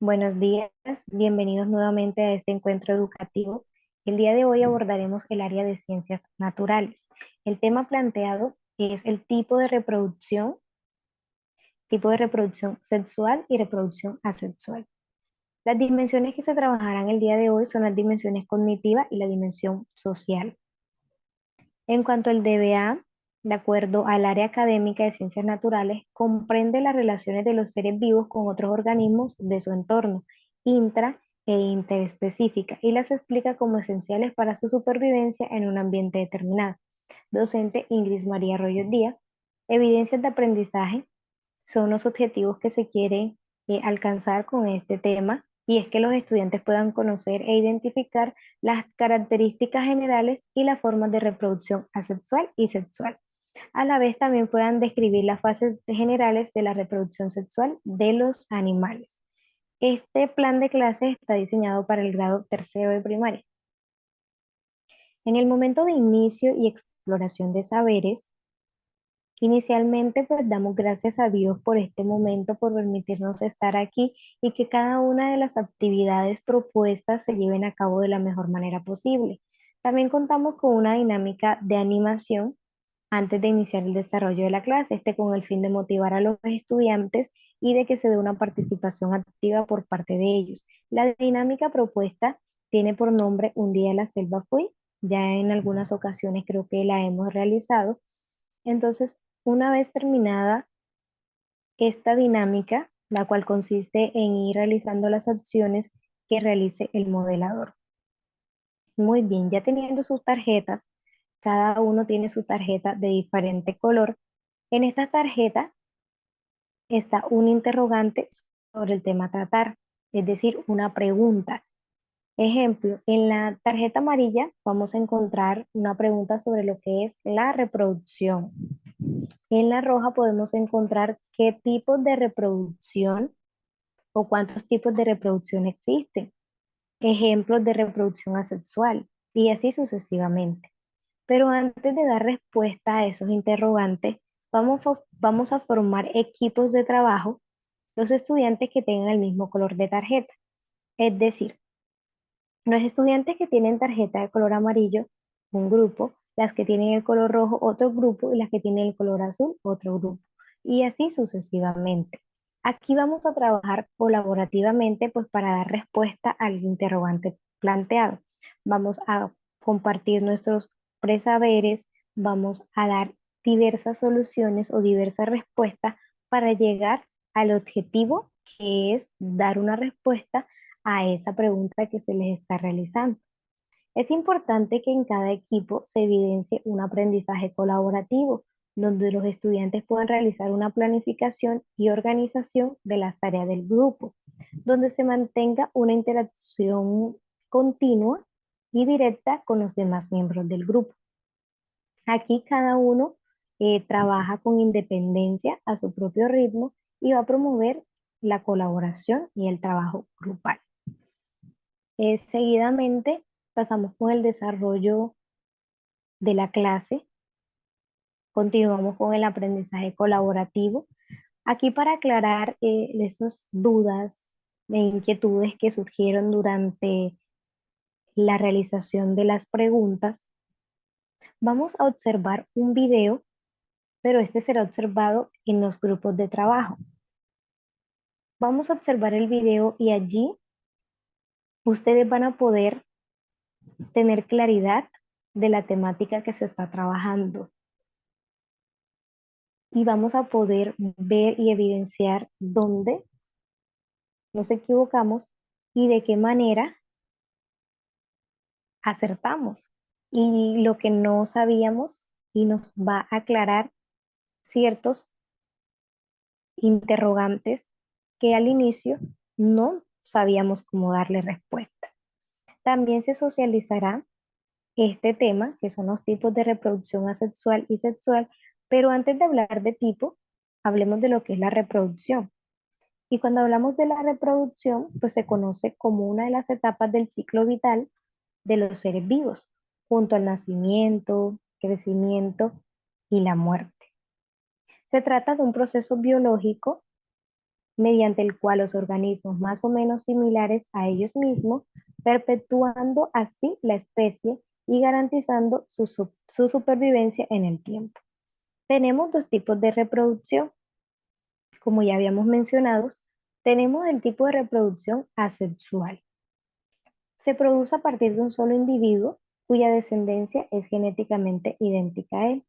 Buenos días, bienvenidos nuevamente a este encuentro educativo. El día de hoy abordaremos el área de ciencias naturales. El tema planteado es el tipo de reproducción sexual y reproducción asexual. Las dimensiones que se trabajarán el día de hoy son las dimensiones cognitivas y la dimensión social. En cuanto al DBA, de acuerdo al área académica de ciencias naturales, comprende las relaciones de los seres vivos con otros organismos de su entorno, intra e interespecífica, y las explica como esenciales para su supervivencia en un ambiente determinado. Docente Ingrid María Arroyo Díaz. Evidencias de aprendizaje son los objetivos que se quieren alcanzar con este tema, y es que los estudiantes puedan conocer e identificar las características generales y las formas de reproducción asexual y sexual. A la vez también puedan describir las fases generales de la reproducción sexual de los animales. Este plan de clase está diseñado para el grado tercero de primaria. En el momento de inicio y exploración de saberes, inicialmente, pues damos gracias a Dios por este momento, por permitirnos estar aquí y que cada una de las actividades propuestas se lleven a cabo de la mejor manera posible. También contamos con una dinámica de animación antes de iniciar el desarrollo de la clase, con el fin de motivar a los estudiantes y de que se dé una participación activa por parte de ellos. La dinámica propuesta tiene por nombre Un día de la selva fui. Ya en algunas ocasiones creo que la hemos realizado. Entonces, una vez terminada esta dinámica, la cual consiste en ir realizando las acciones que realice el modelador. Muy bien, ya teniendo sus tarjetas, cada uno tiene su tarjeta de diferente color. En esta tarjeta está un interrogante sobre el tema a tratar, es decir, una pregunta. Ejemplo, en la tarjeta amarilla vamos a encontrar una pregunta sobre lo que es la reproducción. En la roja podemos encontrar qué tipos de reproducción o cuántos tipos de reproducción existen, ejemplos de reproducción asexual y así sucesivamente. Pero antes de dar respuesta a esos interrogantes, vamos a formar equipos de trabajo, los estudiantes que tengan el mismo color de tarjeta. Es decir, los estudiantes que tienen tarjeta de color amarillo, un grupo, las que tienen el color rojo, otro grupo, y las que tienen el color azul, otro grupo. Y así sucesivamente. Aquí vamos a trabajar colaborativamente pues para dar respuesta al interrogante planteado. Vamos a compartir nuestros presaberes, vamos a dar diversas soluciones o diversas respuestas para llegar al objetivo, que es dar una respuesta a esa pregunta que se les está realizando. Es importante que en cada equipo se evidencie un aprendizaje colaborativo, donde los estudiantes puedan realizar una planificación y organización de las tareas del grupo, donde se mantenga una interacción continua y directa con los demás miembros del grupo. Aquí cada uno trabaja con independencia a su propio ritmo y va a promover la colaboración y el trabajo grupal. Seguidamente pasamos con el desarrollo de la clase, continuamos con el aprendizaje colaborativo. Aquí para aclarar esas dudas e inquietudes que surgieron durante la realización de las preguntas, vamos a observar un video, pero este será observado en los grupos de trabajo. Vamos a observar el video y allí ustedes van a poder tener claridad de la temática que se está trabajando y vamos a poder ver y evidenciar dónde nos equivocamos y de qué manera acertamos y lo que no sabíamos, y nos va a aclarar ciertos interrogantes que al inicio no sabíamos cómo darle respuesta. También se socializará este tema, que son los tipos de reproducción asexual y sexual, pero antes de hablar de tipo, hablemos de lo que es la reproducción. Y cuando hablamos de la reproducción, pues se conoce como una de las etapas del ciclo vital de los seres vivos, junto al nacimiento, crecimiento y la muerte. Se trata de un proceso biológico mediante el cual los organismos más o menos similares a ellos mismos, perpetuando así la especie y garantizando su supervivencia en el tiempo. Tenemos dos tipos de reproducción, como ya habíamos mencionado. Tenemos el tipo de reproducción asexual. Se produce a partir de un solo individuo cuya descendencia es genéticamente idéntica a él.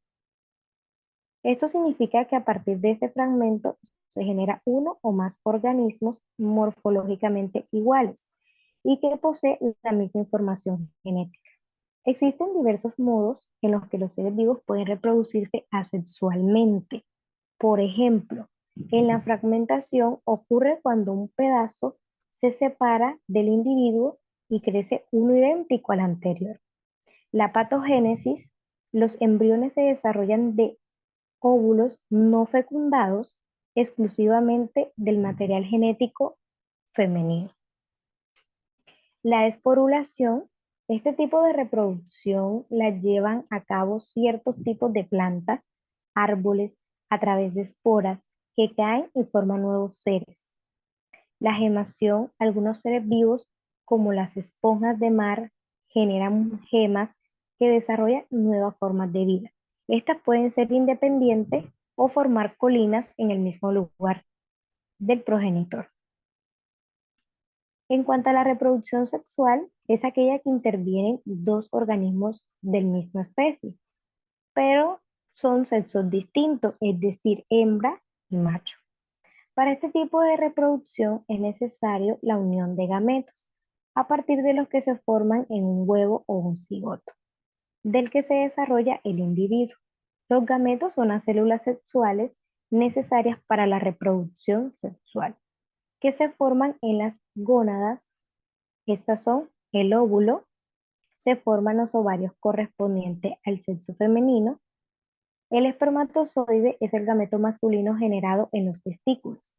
Esto significa que a partir de este fragmento se genera uno o más organismos morfológicamente iguales y que poseen la misma información genética. Existen diversos modos en los que los seres vivos pueden reproducirse asexualmente. Por ejemplo, en la fragmentación ocurre cuando un pedazo se separa del individuo y crece uno idéntico al anterior. La patogénesis, los embriones se desarrollan de óvulos no fecundados exclusivamente del material genético femenino. La esporulación, este tipo de reproducción la llevan a cabo ciertos tipos de plantas, árboles, a través de esporas que caen y forman nuevos seres. La gemación, algunos seres vivos, como las esponjas de mar, generan gemas que desarrollan nuevas formas de vida. Estas pueden ser independientes o formar colinas en el mismo lugar del progenitor. En cuanto a la reproducción sexual, es aquella que intervienen dos organismos del misma especie, pero son sexos distintos, es decir, hembra y macho. Para este tipo de reproducción es necesario la unión de gametos, a partir de los que se forman en un huevo o un cigoto, del que se desarrolla el individuo. Los gametos son las células sexuales necesarias para la reproducción sexual, que se forman en las gónadas. Estas son el óvulo, se forman los ovarios correspondientes al sexo femenino. El espermatozoide es el gameto masculino generado en los testículos.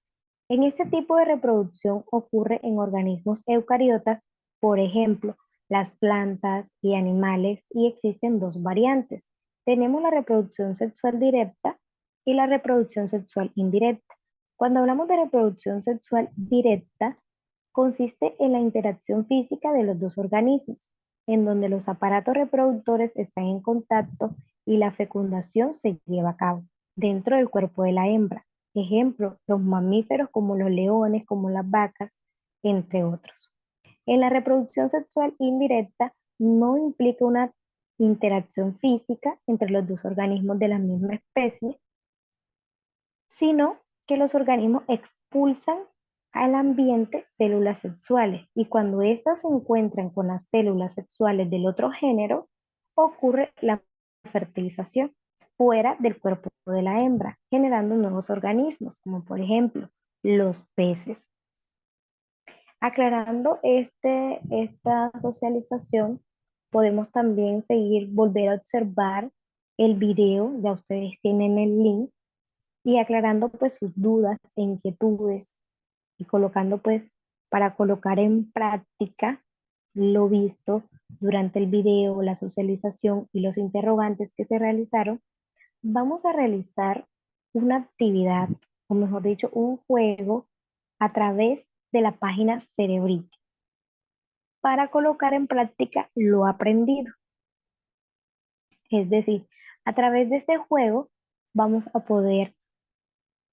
En este tipo de reproducción ocurre en organismos eucariotas, por ejemplo, las plantas y animales, y existen dos variantes. Tenemos la reproducción sexual directa y la reproducción sexual indirecta. Cuando hablamos de reproducción sexual directa, consiste en la interacción física de los dos organismos, en donde los aparatos reproductores están en contacto y la fecundación se lleva a cabo dentro del cuerpo de la hembra. Ejemplo, los mamíferos como los leones, como las vacas, entre otros. En la reproducción sexual indirecta no implica una interacción física entre los dos organismos de la misma especie, sino que los organismos expulsan al ambiente células sexuales y cuando éstas se encuentran con las células sexuales del otro género, ocurre la fertilización fuera del cuerpo de la hembra, generando nuevos organismos, como por ejemplo los peces. Aclarando esta socialización, podemos también volver a observar el video, ya ustedes tienen el link, y aclarando pues sus dudas e inquietudes y colocando pues para colocar en práctica lo visto durante el video, la socialización y los interrogantes que se realizaron, vamos a realizar una actividad, o mejor dicho, un juego a través de la página Cerebrity para colocar en práctica lo aprendido. Es decir, a través de este juego vamos a poder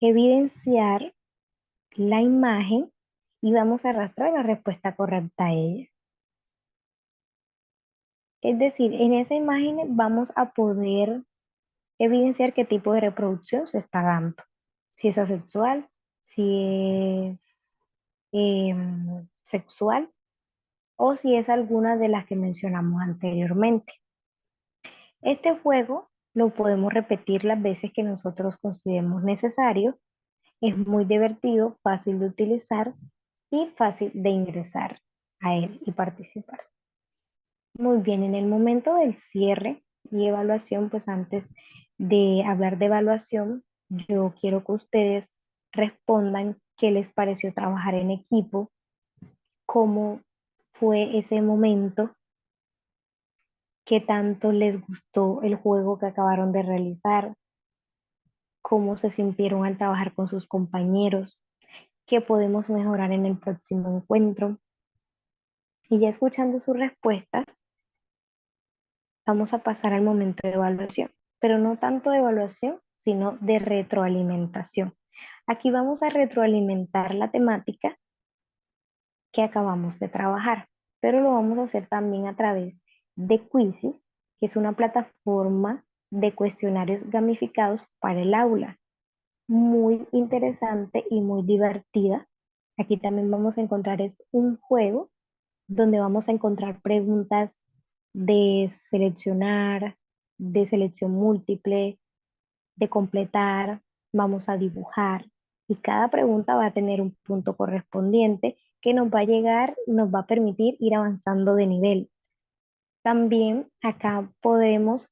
evidenciar la imagen y vamos a arrastrar la respuesta correcta a ella. Es decir, en esa imagen vamos a poder evidenciar qué tipo de reproducción se está dando. Si es asexual, si es sexual o si es alguna de las que mencionamos anteriormente. Este juego lo podemos repetir las veces que nosotros consideremos necesario. Es muy divertido, fácil de utilizar y fácil de ingresar a él y participar. Muy bien, en el momento del cierre y evaluación, pues antes de hablar de evaluación, yo quiero que ustedes respondan qué les pareció trabajar en equipo, cómo fue ese momento, qué tanto les gustó el juego que acabaron de realizar, cómo se sintieron al trabajar con sus compañeros, qué podemos mejorar en el próximo encuentro. Y ya escuchando sus respuestas, vamos a pasar al momento de evaluación, pero no tanto de evaluación, sino de retroalimentación. Aquí vamos a retroalimentar la temática que acabamos de trabajar, pero lo vamos a hacer también a través de Quizzes, que es una plataforma de cuestionarios gamificados para el aula. Muy interesante y muy divertida. Aquí también vamos a encontrar es un juego donde vamos a encontrar preguntas de seleccionar, de selección múltiple, de completar, vamos a dibujar y cada pregunta va a tener un punto correspondiente que nos va a llegar, nos va a permitir ir avanzando de nivel. También acá podemos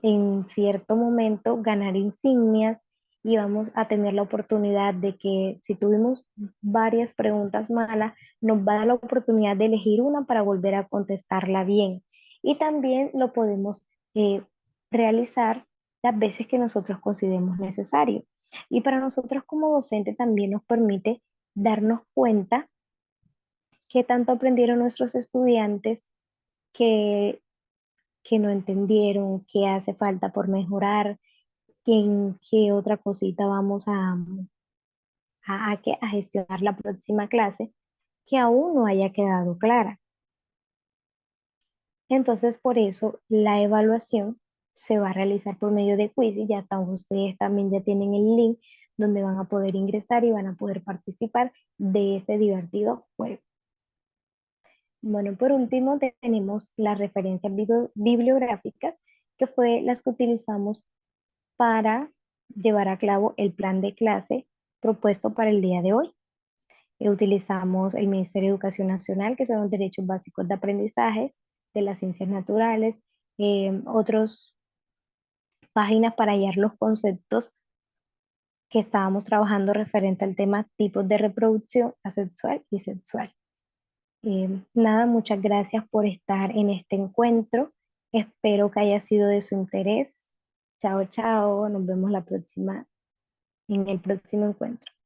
en cierto momento ganar insignias y vamos a tener la oportunidad de que si tuvimos varias preguntas malas, nos va a dar la oportunidad de elegir una para volver a contestarla bien. Y también lo podemos realizar las veces que nosotros consideremos necesario. Y para nosotros como docente también nos permite darnos cuenta qué tanto aprendieron nuestros estudiantes, que no entendieron, qué hace falta por mejorar, en qué otra cosita vamos a gestionar la próxima clase que aún no haya quedado clara. Entonces, por eso la evaluación se va a realizar por medio de quiz y ya están, ustedes también ya tienen el link donde van a poder ingresar y van a poder participar de este divertido juego. Bueno, por último tenemos las referencias bibliográficas, que fue las que utilizamos para llevar a cabo el plan de clase propuesto para el día de hoy. Utilizamos el Ministerio de Educación Nacional, que son los derechos básicos de aprendizajes de las ciencias naturales, otras páginas para hallar los conceptos que estábamos trabajando referente al tema tipos de reproducción asexual y sexual. Nada, muchas gracias por estar en este encuentro. Espero que haya sido de su interés. Chao, chao. Nos vemos la próxima, en el próximo encuentro.